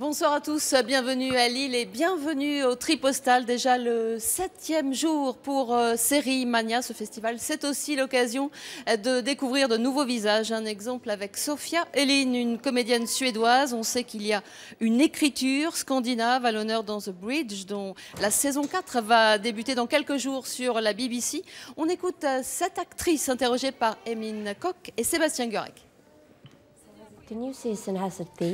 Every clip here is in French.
Bonsoir à tous, bienvenue à Lille et bienvenue au Tripostal. Déjà le 7e jour pour Série Mania, ce festival. C'est aussi l'occasion de découvrir de nouveaux visages. Un exemple avec Sofia Elin, une comédienne suédoise. On sait qu'il y a une écriture scandinave à l'honneur dans The Bridge, dont la saison 4 va débuter dans quelques jours sur la BBC. On écoute cette actrice interrogée par Emin Koch et Sébastien Gurek.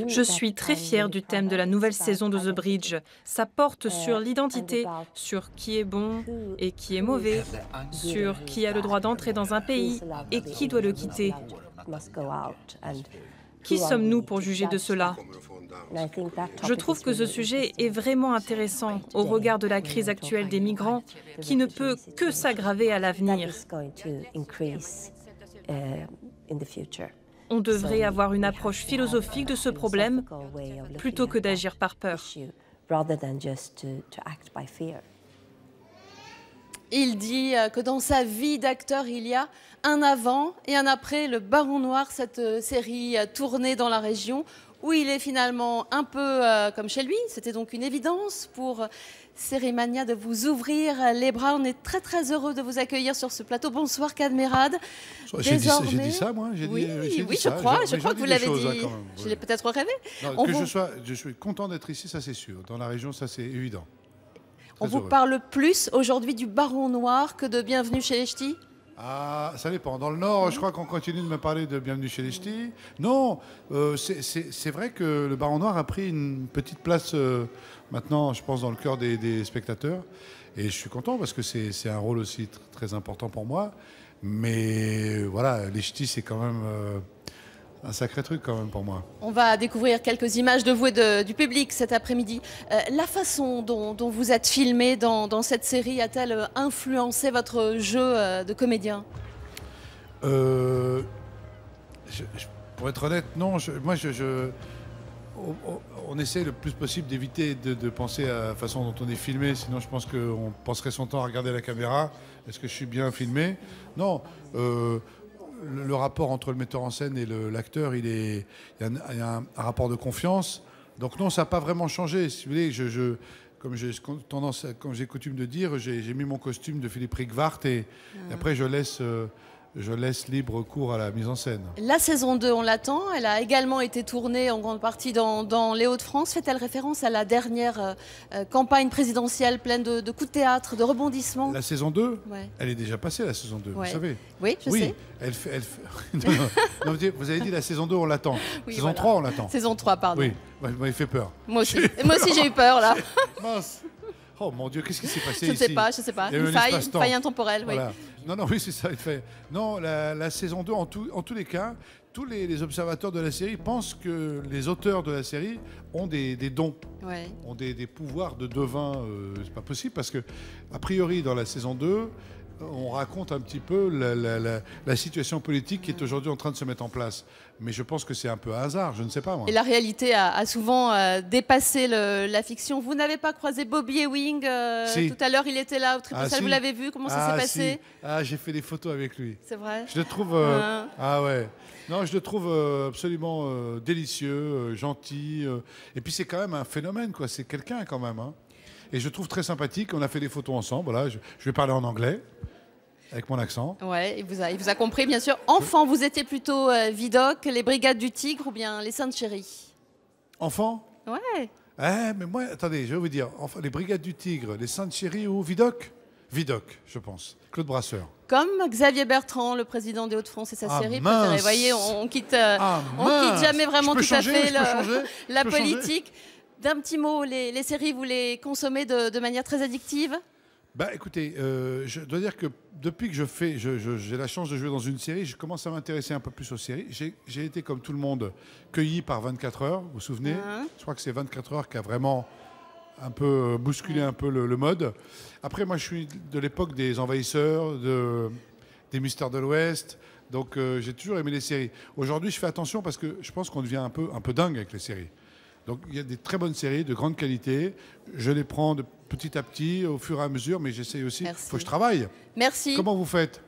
Je suis très fière du thème de la nouvelle saison de The Bridge. Ça porte sur l'identité, sur qui est bon et qui est mauvais, sur qui a le droit d'entrer dans un pays et qui doit le quitter. Qui sommes-nous pour juger de cela? Je trouve que ce sujet est vraiment intéressant au regard de la crise actuelle des migrants qui ne peut que s'aggraver à l'avenir. On devrait avoir une approche philosophique de ce problème plutôt que d'agir par peur. Il dit que dans sa vie d'acteur, il y a un avant et un après Le Baron Noir, cette série tournée dans la région où il est finalement un peu comme chez lui. C'était donc une évidence pour Série Mania de vous ouvrir les bras. On est très très heureux de vous accueillir sur ce plateau. Bonsoir Cadmerade. J'ai dit ça, moi. Oui, je crois que vous l'avez dit. Je l'ai peut-être rêvé. Non, je suis content d'être ici, ça c'est sûr. Dans la région, ça c'est évident. On vous parle plus aujourd'hui du Baron Noir que de Bienvenue chez les Ch'tis? Ah, ça dépend. Dans le Nord, je crois qu'on continue de me parler de Bienvenue chez les Ch'tis. Non, c'est vrai que le Baron Noir a pris une petite place maintenant, je pense, dans le cœur des spectateurs. Et je suis content parce que c'est un rôle aussi très important pour moi. Mais voilà, les Ch'tis, c'est quand même un sacré truc quand même pour moi. On va découvrir quelques images de vous et du public cet après-midi. La façon dont vous êtes filmé dans cette série a-t-elle influencé votre jeu de comédien? Pour être honnête, non. On essaie le plus possible d'éviter de penser à la façon dont on est filmé, sinon je pense qu'on passerait son temps à regarder la caméra. Est-ce que je suis bien filmé? Non. Le rapport entre le metteur en scène et l'acteur, il y a un rapport de confiance. Donc non, ça n'a pas vraiment changé. Si vous voulez, comme j'ai coutume de dire, j'ai mis mon costume de Philippe Rigvart et après je laisse libre cours à la mise en scène. La saison 2, on l'attend. Elle a également été tournée en grande partie dans les Hauts-de-France. Fait-elle référence à la dernière campagne présidentielle pleine de coups de théâtre, de rebondissements? La saison 2, ouais. Elle est déjà passée, la saison 2, ouais. Vous savez. Oui, je sais. Non, vous avez dit la saison 2, on l'attend. Oui, saison voilà. 3, on l'attend. Saison 3, pardon. Oui, vous m'avez fait peur. Moi aussi, j'ai eu peur, là. Mince. Oh mon Dieu, qu'est-ce qui s'est passé Je ici? Je ne sais pas. Une faille intemporelle, voilà. oui. Non, oui, c'est ça. Non, la saison 2, en tous les cas, tous les observateurs de la série pensent que les auteurs de la série ont des dons, ouais. ont des pouvoirs de devin. C'est pas possible parce que, a priori, dans la saison 2, on raconte un petit peu la situation politique qui est aujourd'hui en train de se mettre en place. Mais je pense que c'est un peu un hasard, je ne sais pas moi. Et la réalité a souvent dépassé la fiction. Vous n'avez pas croisé Bobby Ewing si. Tout à l'heure, il était là au Tripostal, si. vous l'avez vu? Comment ça s'est passé? Si. Ah, j'ai fait des photos avec lui. C'est vrai? Je le trouve... Ah ouais. Non, je le trouve absolument délicieux, gentil. Et puis c'est quand même un phénomène, quoi. C'est quelqu'un quand même. Hein. Et je le trouve très sympathique. On a fait des photos ensemble. Voilà. Je vais parler en anglais. Avec mon accent. Ouais, il vous a compris, bien sûr. Enfant, vous étiez plutôt Vidocq, les Brigades du Tigre ou bien les Saintes Chéries? Enfant? Ouais. Mais moi, attendez, je vais vous dire. Enfin, les Brigades du Tigre, les Saintes Chéries ou Vidocq? Vidocq, je pense. Claude Brasseur. Comme Xavier Bertrand, le président des Hauts-de-France et sa série préférée. Vous voyez, on quitte jamais vraiment tout à fait la politique. D'un petit mot, les séries, vous les consommez de manière très addictive? Bah écoutez, je dois dire que depuis que j'ai la chance de jouer dans une série, je commence à m'intéresser un peu plus aux séries. J'ai été, comme tout le monde, cueilli par 24 heures, vous vous souvenez? Je crois que c'est 24 heures qui a vraiment un peu bousculé un peu le mode. Après, moi, je suis de l'époque des Envahisseurs, des Mystères de l'Ouest, donc j'ai toujours aimé les séries. Aujourd'hui, je fais attention parce que je pense qu'on devient un peu dingue avec les séries. Donc il y a des très bonnes séries de grande qualité. Je les prends petit à petit, au fur et à mesure, mais j'essaye aussi. Il faut que je travaille. Merci. Comment vous faites?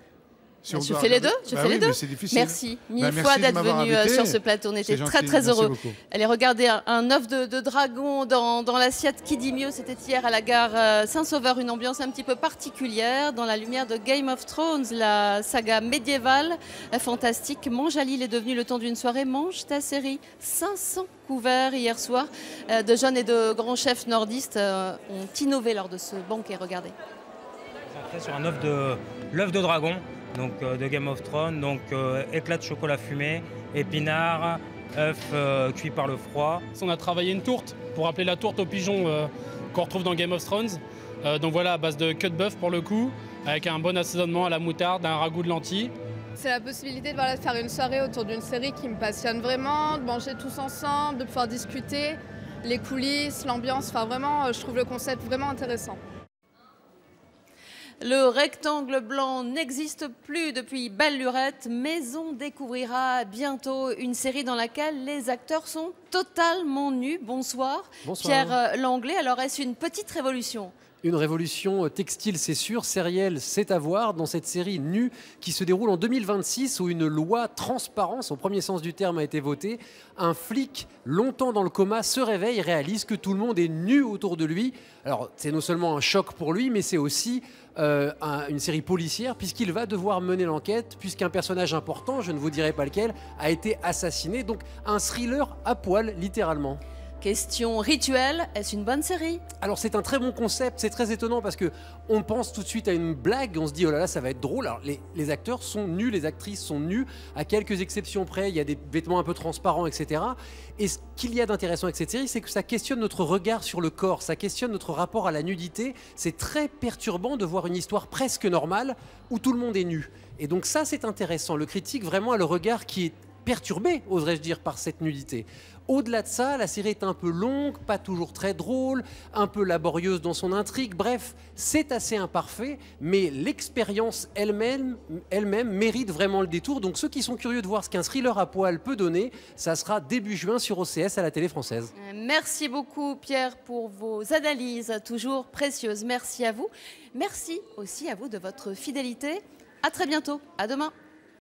Si on Je doit fais les deux, regarder- je Bah fais oui, les deux. mais c'est difficile. Merci mille Bah, merci fois de d'être m'avoir venu invité. sur ce plateau. On C'est était gentil, très très merci heureux. beaucoup. Allez regarder un œuf de dragon dans l'assiette qui dit mieux. C'était hier à la gare Saint-Sauveur, une ambiance un petit peu particulière dans la lumière de Game of Thrones, la saga médiévale fantastique. Mange à Lille est devenu le temps d'une soirée. Mange ta série. 500 couverts hier soir de jeunes et de grands chefs nordistes ont innové lors de ce banquet. Regardez. Sur l'œuf de dragon, donc de Game of Thrones, donc éclat de chocolat fumé, épinards, œufs cuits par le froid. On a travaillé une tourte pour rappeler la tourte aux pigeons qu'on retrouve dans Game of Thrones. Donc voilà, à base de queue de bœuf pour le coup, avec un bon assaisonnement à la moutarde, un ragoût de lentilles. C'est la possibilité de faire une soirée autour d'une série qui me passionne vraiment, de manger tous ensemble, de pouvoir discuter, les coulisses, l'ambiance, enfin vraiment, je trouve le concept vraiment intéressant. Le rectangle blanc n'existe plus depuis Belle Lurette, mais on découvrira bientôt une série dans laquelle les acteurs sont totalement nus. Bonsoir, Bonsoir. Pierre Langlais. Alors est-ce une petite révolution ? Une révolution textile, c'est sûr, sérielle, c'est à voir dans cette série nue qui se déroule en 2026 où une loi transparence, au premier sens du terme, a été votée. Un flic, longtemps dans le coma, se réveille et réalise que tout le monde est nu autour de lui. Alors, c'est non seulement un choc pour lui, mais c'est aussi une série policière puisqu'il va devoir mener l'enquête, puisqu'un personnage important, je ne vous dirai pas lequel, a été assassiné. Donc, un thriller à poil, littéralement. Question rituelle, est-ce une bonne série ? Alors c'est un très bon concept, c'est très étonnant parce que on pense tout de suite à une blague, on se dit oh là là ça va être drôle. Alors les acteurs sont nus, les actrices sont nues, à quelques exceptions près, il y a des vêtements un peu transparents, etc. Et ce qu'il y a d'intéressant avec cette série, c'est que ça questionne notre regard sur le corps, ça questionne notre rapport à la nudité. C'est très perturbant de voir une histoire presque normale où tout le monde est nu. Et donc ça c'est intéressant, le critique vraiment a le regard qui est perturbé, oserais-je dire, par cette nudité. Au-delà de ça, la série est un peu longue, pas toujours très drôle, un peu laborieuse dans son intrigue. Bref, c'est assez imparfait, mais l'expérience elle-même mérite vraiment le détour. Donc ceux qui sont curieux de voir ce qu'un thriller à poil peut donner, ça sera début juin sur OCS à la télé française. Merci beaucoup Pierre pour vos analyses toujours précieuses. Merci à vous. Merci aussi à vous de votre fidélité. À très bientôt. À demain.